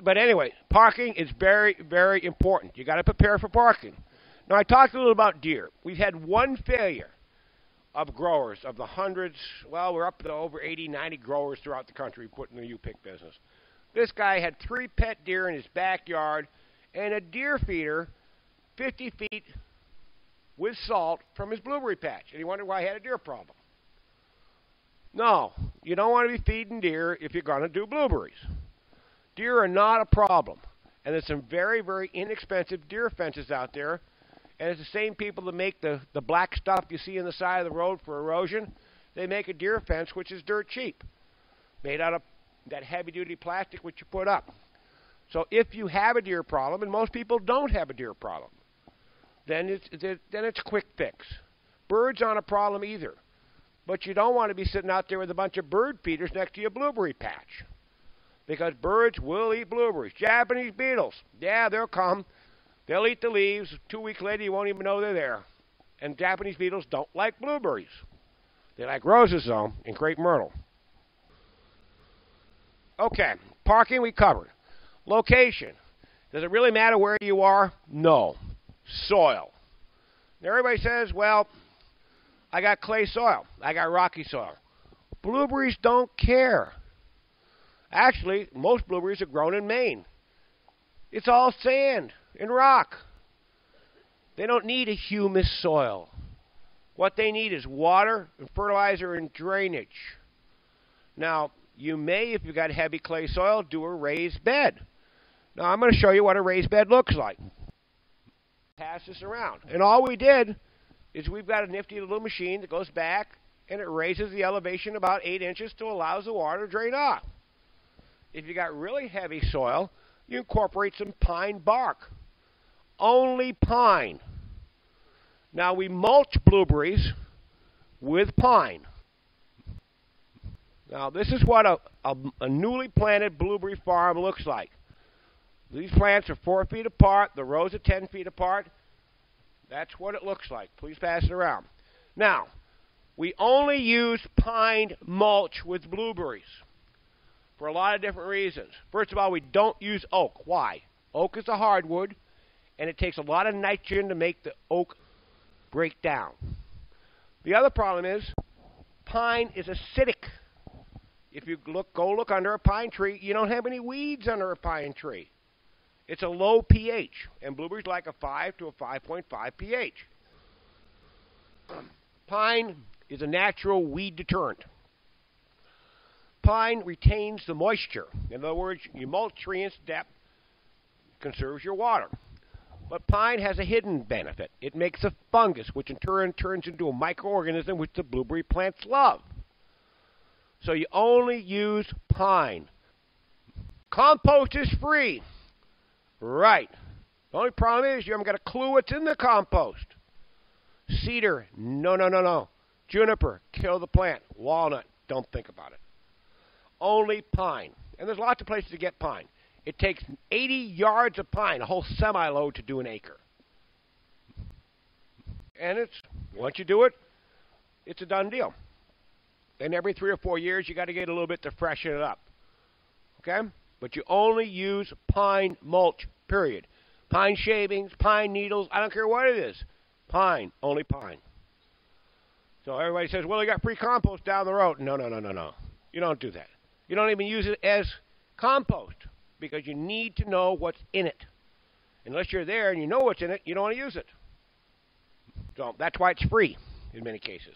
But anyway, parking is very, very important. You got to prepare for parking. Now, I talked a little about deer. We've had one failure of growers of the hundreds. Well, we're up to over 80, 90 growers throughout the country put in the U-pick business. This guy had 3 pet deer in his backyard and a deer feeder 50 feet with salt from his blueberry patch. And he wondered why he had a deer problem. No, you don't want to be feeding deer if you're going to do blueberries. Deer are not a problem. And there's some very, very inexpensive deer fences out there. And it's the same people that make the black stuff you see on the side of the road for erosion. They make a deer fence, which is dirt cheap, made out of that heavy-duty plastic which you put up. So if you have a deer problem, and most people don't have a deer problem, then it's a quick fix. Birds aren't a problem either. But you don't want to be sitting out there with a bunch of bird feeders next to your blueberry patch, because birds will eat blueberries. Japanese beetles, yeah, they'll come. They'll eat the leaves. 2 weeks later, you won't even know they're there. And Japanese beetles don't like blueberries. They like roses, though, and crepe myrtle. Okay, parking we covered. Location. Does it really matter where you are? No. Soil. Now, everybody says, well, I got clay soil. I got rocky soil. Blueberries don't care. Actually, most blueberries are grown in Maine. It's all sand and rock. They don't need a humus soil. What they need is water and fertilizer and drainage. Now, you may, if you've got heavy clay soil, do a raised bed. Now, I'm going to show you what a raised bed looks like. Pass this around. And all we did is we've got a nifty little machine that goes back and it raises the elevation about 8 inches to allow the water to drain off. If you got really heavy soil, you incorporate some pine bark. Only pine. Now we mulch blueberries with pine. Now this is what a newly planted blueberry farm looks like. These plants are 4 feet apart. The rows are 10 feet apart. That's what it looks like. Please pass it around. Now, we only use pine mulch with blueberries for a lot of different reasons. First of all, we don't use oak. Why? Oak is a hardwood, and it takes a lot of nitrogen to make the oak break down. The other problem is pine is acidic. If you go look under a pine tree, you don't have any weeds under a pine tree. It's a low pH, and blueberries like a 5 to a 5.5 pH. Pine is a natural weed deterrent. Pine retains the moisture. In other words, you mulch 3 inch depth, conserves your water. But pine has a hidden benefit. It makes a fungus, which in turn turns into a microorganism which the blueberry plants love. So you only use pine. Compost is free. Right. The only problem is you haven't got a clue what's in the compost. Cedar, no. Juniper, kill the plant. Walnut, don't think about it. Only pine. And there's lots of places to get pine. It takes 80 yards of pine, a whole semi-load, to do an acre. And once you do it, it's a done deal. And every 3 or 4 years, you got to get a little bit to freshen it up. Okay? But you only use pine mulch, period. Pine shavings, pine needles, I don't care what it is. Pine, only pine. So everybody says, well, you got free compost down the road. No. You don't do that. You don't even use it as compost because you need to know what's in it. Unless you're there and you know what's in it, you don't want to use it. So that's why it's free in many cases.